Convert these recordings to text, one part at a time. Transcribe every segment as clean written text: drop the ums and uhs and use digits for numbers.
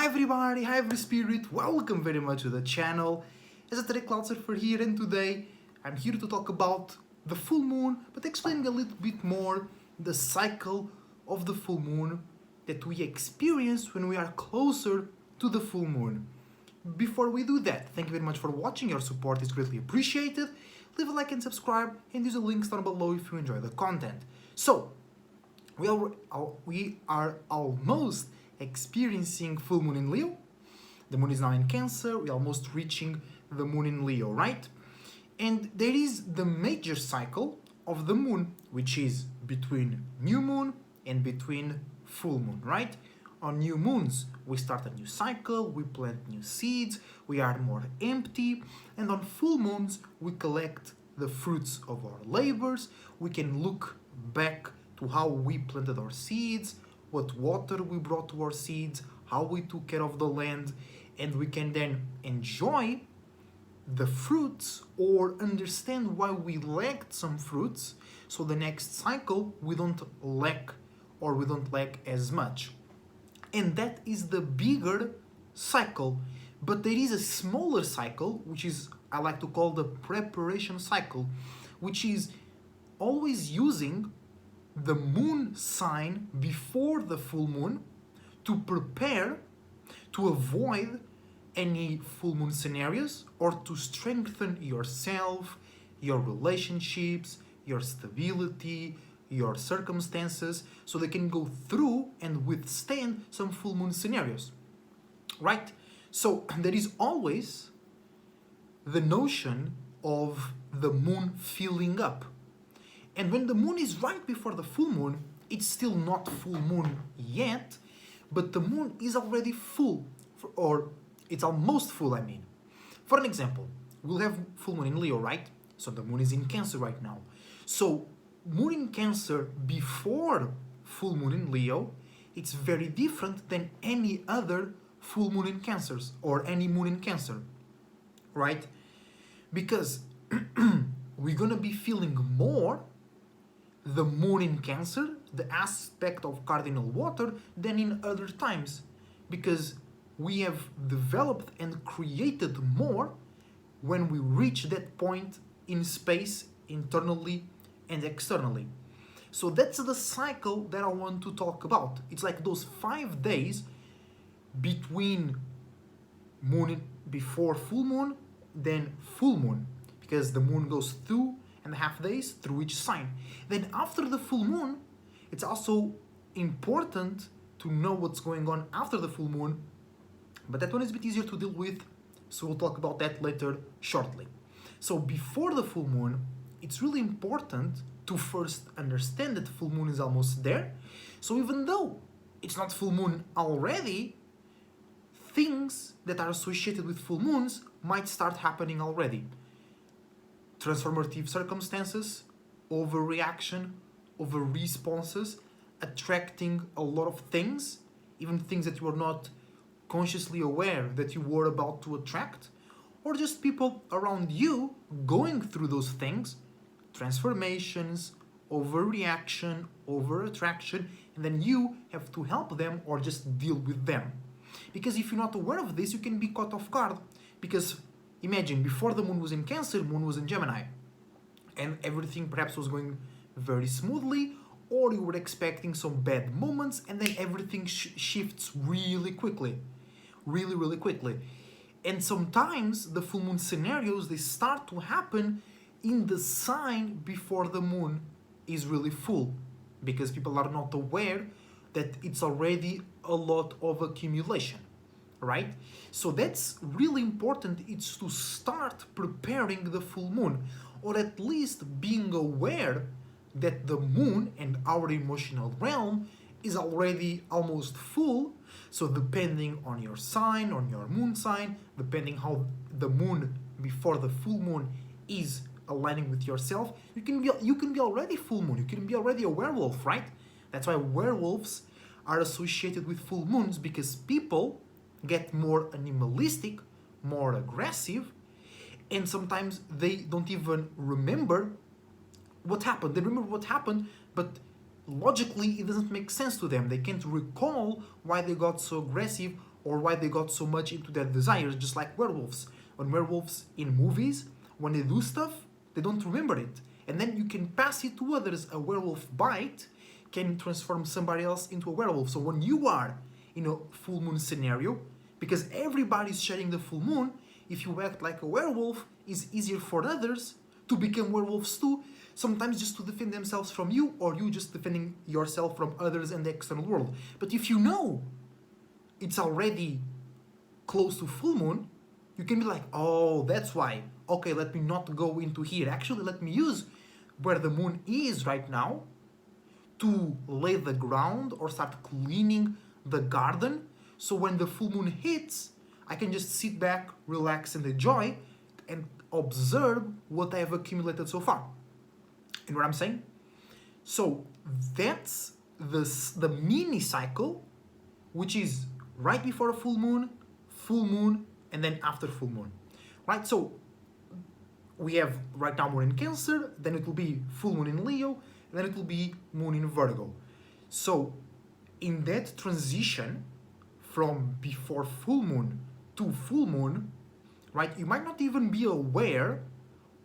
everybody, hi every spirit, welcome very much to the channel. As a Cloud Surfer here, and today I'm here to talk about the full moon, but explaining a little bit more the cycle of the full moon that we experience when we are closer to the full moon. Before we do that, thank you very much for watching, your support is greatly appreciated. Leave a like and subscribe, and use the links down below if you enjoy the content. So, we are almost experiencing full moon in Leo. The moon is now in Cancer, we're almost reaching the moon in Leo, right? And there is the major cycle of the moon, which is between new moon and between full moon, right? On new moons, we start a new cycle, we plant new seeds, we are more empty, and on full moons, we collect the fruits of our labors. We can look back to how we planted our seeds, what water we brought to our seeds, how we took care of the land, and we can then enjoy the fruits or understand why we lacked some fruits, so the next cycle we don't lack as much. And that is the bigger cycle. But there is a smaller cycle, which is, I like to call the preparation cycle, which is always using the moon sign before the full moon to prepare to avoid any full moon scenarios, or to strengthen yourself, your relationships, your stability, your circumstances, so they can go through and withstand some full moon scenarios, right? So there is always the notion of the moon filling up. And when the moon is right before the full moon, it's still not full moon yet, but the moon is already full, or it's almost full, I mean. For an example, we'll have full moon in Leo, right? So the moon is in Cancer right now. So moon in Cancer before full moon in Leo, it's very different than any other full moon in Cancer or any moon in Cancer, right? Because we're gonna be feeling more the moon in Cancer, the aspect of cardinal water, than in other times, because we have developed and created more when we reach that point in space, internally and externally. So that's the cycle that I want to talk about. It's like those 5 days between moon before full moon, then full moon, because the moon goes 2.5 days through each sign. Then after the full moon, it's also important to know what's going on after the full moon, but that one is a bit easier to deal with, so we'll talk about that later shortly. So before the full moon, it's really important to first understand that the full moon is almost there. So even though it's not full moon already, things that are associated with full moons might start happening already. Transformative circumstances, overreaction, over responses, attracting a lot of things, even things that you are not consciously aware that you were about to attract, or just people around you going through those things, transformations, overreaction, over attraction, and then you have to help them or just deal with them. Because if you're not aware of this, you can be caught off guard. Because imagine, before the moon was in Cancer, moon was in Gemini, and everything perhaps was going very smoothly, or you were expecting some bad moments, and then everything shifts really quickly. Really quickly. And sometimes the full moon scenarios, they start to happen in the sign before the moon is really full, because people are not aware that it's already a lot of accumulation, right? So that's really important. It's to start preparing the full moon, or at least being aware that the moon and our emotional realm is already almost full. So depending on your sign, on your moon sign, depending how the moon before the full moon is aligning with yourself, you can be already full moon, you can be already a werewolf, right? That's why werewolves are associated with full moons, because people get more animalistic, more aggressive, and sometimes they don't even remember what happened. They remember what happened, but logically it doesn't make sense to them. They can't recall why they got so aggressive or why they got so much into their desires, just like werewolves. When werewolves in movies, when they do stuff, they don't remember it. And then you can pass it to others. A werewolf bite can transform somebody else into a werewolf. So when you are in a full moon scenario, because everybody's sharing the full moon, if you act like a werewolf, it's easier for others to become werewolves too, sometimes just to defend themselves from you, or you just defending yourself from others and the external world. But if you know it's already close to full moon, you can be like, oh, that's why. Okay, let me not go into here. Actually, let me use where the moon is right now to lay the ground or start cleaning the garden. So when the full moon hits, I can just sit back, relax, and enjoy and observe what I have accumulated so far. You know what I'm saying? So that's the mini cycle, which is right before a full moon, and then after full moon. Right? So we have right now moon in Cancer, then it will be full moon in Leo, and then it will be moon in Virgo. So in that transition from before full moon to full moon, right, you might not even be aware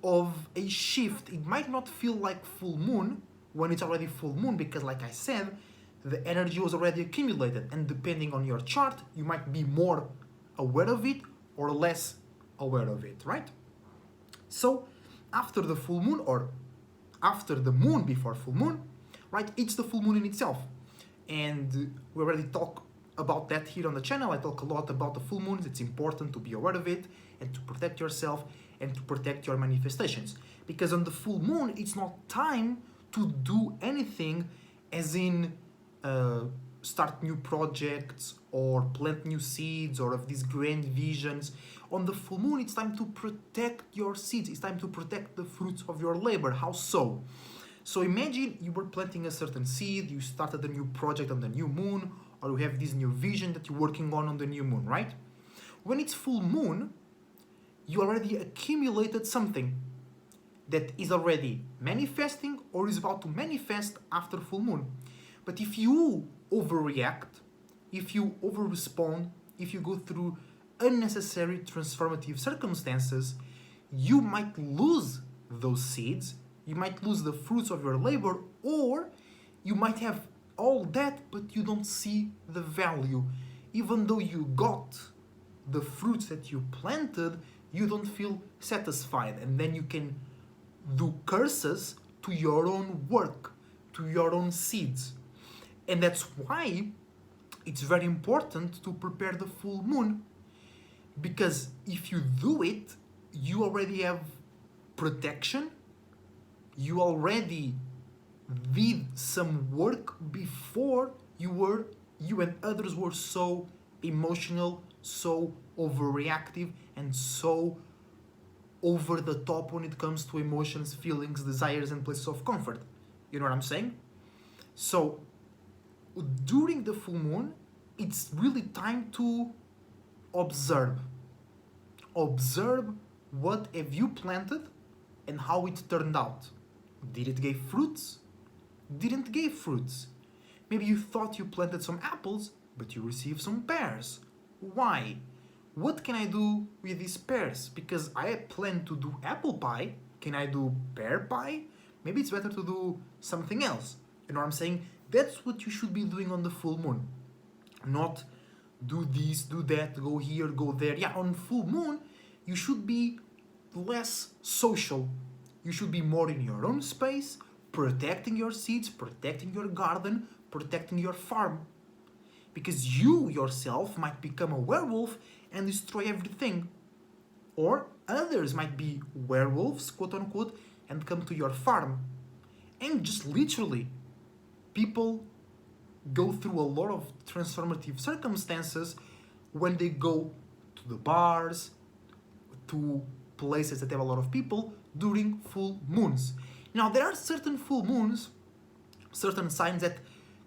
of a shift. It might not feel like full moon when it's already full moon, because like I said, the energy was already accumulated, and depending on your chart, you might be more aware of it or less aware of it, right? So after the full moon, or after the moon before full moon, right, it's the full moon in itself. And we already talk about that here on the channel. I talk a lot about the full moons. It's important to be aware of it and to protect yourself and to protect your manifestations. Because on the full moon, it's not time to do anything, as in start new projects or plant new seeds or have these grand visions. On the full moon, it's time to protect your seeds. It's time to protect the fruits of your labor. How so? So imagine you were planting a certain seed, you started a new project on the new moon, or you have this new vision that you're working on the new moon, right? When it's full moon, you already accumulated something that is already manifesting or is about to manifest after full moon. But if you overreact, if you over-respond, if you go through unnecessary transformative circumstances, you might lose those seeds, you might lose the fruits of your labor, or you might have all that, but you don't see the value. Even though you got the fruits that you planted, you don't feel satisfied, and then you can do curses to your own work, to your own seeds. And that's why it's very important to prepare the full moon, because if you do it, you already have protection, you already did some work before you and others were so emotional, so overreactive, and so over the top when it comes to emotions, feelings, desires, and places of comfort. You know what I'm saying? So during the full moon, it's really time to observe. Observe what have you planted and how it turned out. Did it give fruits? Didn't give fruits. Maybe you thought you planted some apples, but you received some pears. Why? What can I do with these pears? Because I plan to do apple pie. Can I do pear pie? Maybe it's better to do something else. You know what I'm saying? That's what you should be doing on the full moon. Not do this, do that, go here, go there. Yeah, on full moon, you should be less social. You should be more in your own space, protecting your seeds, protecting your garden, protecting your farm. Because you yourself might become a werewolf and destroy everything. Or others might be werewolves, quote unquote, and come to your farm. And just literally, people go through a lot of transformative circumstances when they go to the bars, to places that have a lot of people during full moons. Now, there are certain full moons, certain signs that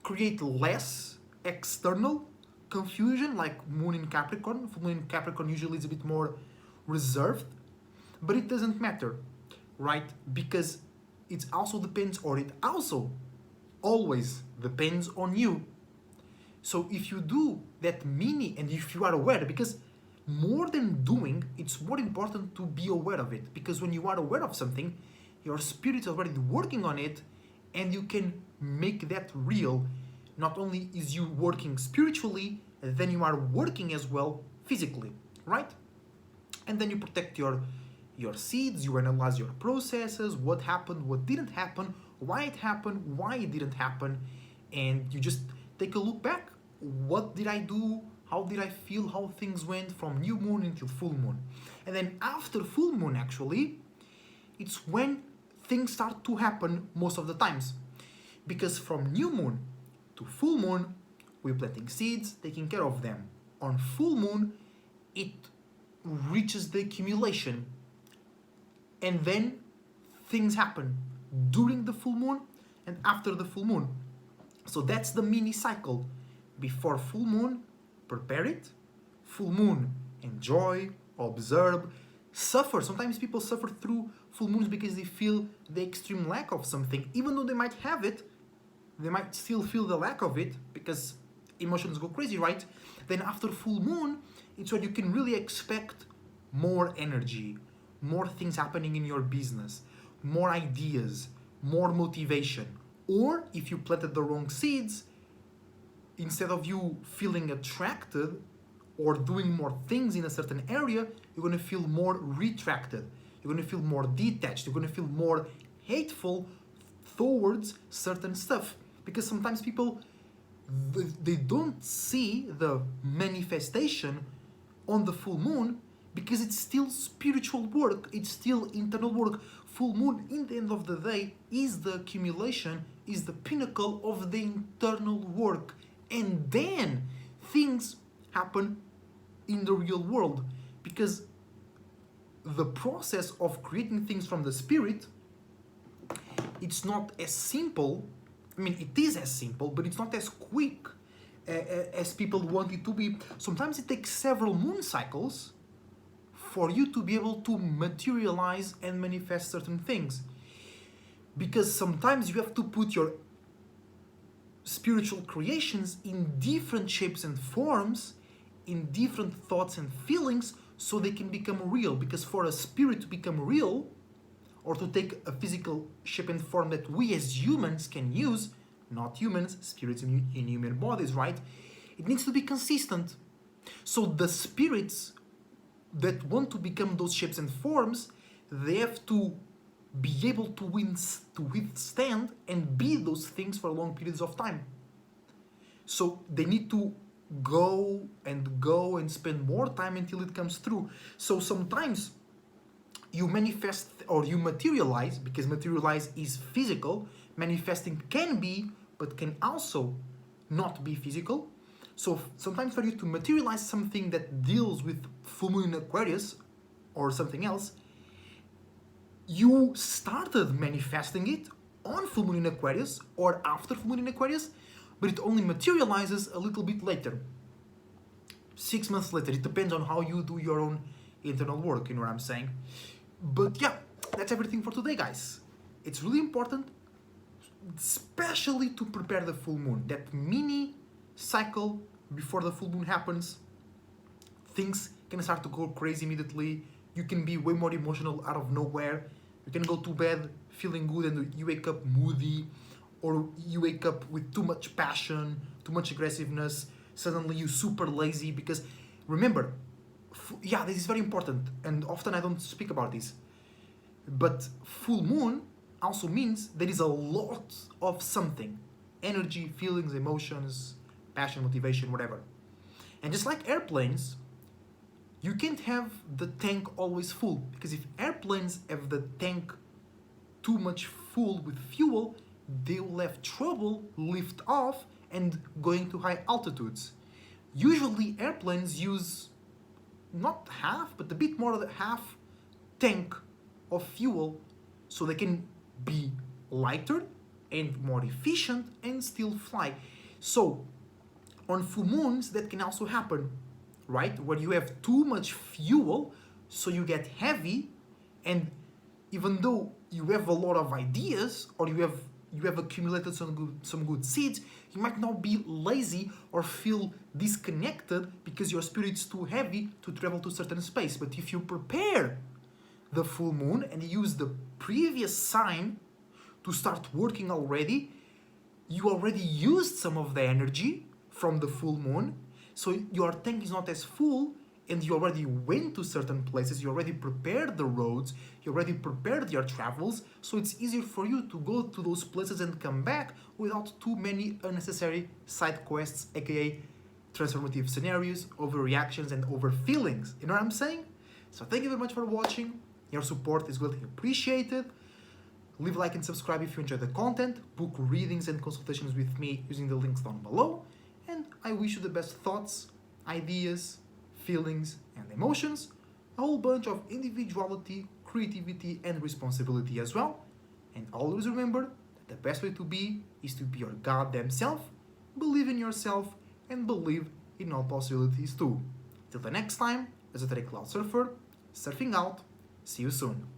create less external confusion, like moon in Capricorn. Full moon in Capricorn usually is a bit more reserved, but it doesn't matter, right? Because it also depends, or it also always depends on you. So if you do that mini, and if you are aware, because more than doing, it's more important to be aware of it, because when you are aware of something, your spirit is already working on it, and you can make that real. Not only is you working spiritually, then you are working as well physically, right? And then you protect your seeds, you analyze your processes, what happened, what didn't happen, why it happened, why it didn't happen, and you just take a look back. What did I do? How did I feel? How things went from new moon until full moon? And then after full moon, actually, it's when things start to happen most of the times. Because from new moon to full moon, we're planting seeds, taking care of them. On full moon, it reaches the accumulation. And then things happen during the full moon and after the full moon. So that's the mini cycle. Before full moon, prepare it. Full moon, enjoy, observe, suffer. Sometimes people suffer through full moons because they feel the extreme lack of something. Even though they might have it, they might still feel the lack of it because emotions go crazy, right? Then after full moon, it's when you can really expect more energy, more things happening in your business, more ideas, more motivation. Or if you planted the wrong seeds, instead of you feeling attracted or doing more things in a certain area, you're going to feel more retracted. You're going to feel more detached. You're going to feel more hateful towards certain stuff. Because sometimes people, they don't see the manifestation on the full moon because it's still spiritual work. It's still internal work. Full moon, in the end of the day, is the accumulation, is the pinnacle of the internal work. And then things happen in the real world, because the process of creating things from the spirit, it's not as simple. I mean, it is as simple, but it's not as quick as people want it to be. Sometimes it takes several moon cycles for you to be able to materialize and manifest certain things, because sometimes you have to put your spiritual creations in different shapes and forms, in different thoughts and feelings, so they can become real. Because for a spirit to become real, or to take a physical shape and form that we as humans can use, not humans, spirits in human bodies, right? It needs to be consistent. So the spirits that want to become those shapes and forms, they have to be able to withstand and be those things for long periods of time. So they need to go and spend more time until it comes through. So sometimes you manifest or you materialize, because materialize is physical. Manifesting can be, but can also not be physical. So sometimes for you to materialize something that deals with full moon in Aquarius or something else, you started manifesting it on full moon in Aquarius or after full moon in Aquarius, but it only materializes a little bit later. 6 months later. It depends on how you do your own internal work, you know what I'm saying? But yeah, that's everything for today, guys. It's really important, especially to prepare the full moon. That mini cycle before the full moon happens, things can start to go crazy immediately. You can be way more emotional out of nowhere. You can go to bed feeling good and you wake up moody, or you wake up with too much passion, too much aggressiveness. Suddenly you're super lazy, because remember, yeah, this is very important, and often I don't speak about this, but full moon also means there is a lot of something: energy, feelings, emotions, passion, motivation, whatever. And just like airplanes, you can't have the tank always full, because if airplanes have the tank too much full with fuel, they will have trouble lift off and going to high altitudes. Usually airplanes use not half, but a bit more than half tank of fuel, so they can be lighter and more efficient and still fly. So on full moons that can also happen, right? Where you have too much fuel, so you get heavy, and even though you have a lot of ideas or you have you have accumulated some good seeds, you might not be lazy or feel disconnected because your spirit's too heavy to travel to a certain space. But if you prepare the full moon and use the previous sign to start working already, you already used some of the energy from the full moon, so your tank is not as full, and you already went to certain places, you already prepared the roads, you already prepared your travels, so it's easier for you to go to those places and come back without too many unnecessary side quests, aka transformative scenarios, overreactions, and over feelings. You know what I'm saying? So thank you very much for watching. Your support is greatly appreciated. Leave a like and subscribe if you enjoy the content. Book readings and consultations with me using the links down below. And I wish you the best thoughts, ideas, feelings, and emotions. A whole bunch of individuality, creativity, and responsibility as well. And always remember that the best way to be is to be your goddamn self. Believe in yourself and believe in all possibilities too. Till the next time, as a Cloud Surfer, surfing out. See you soon.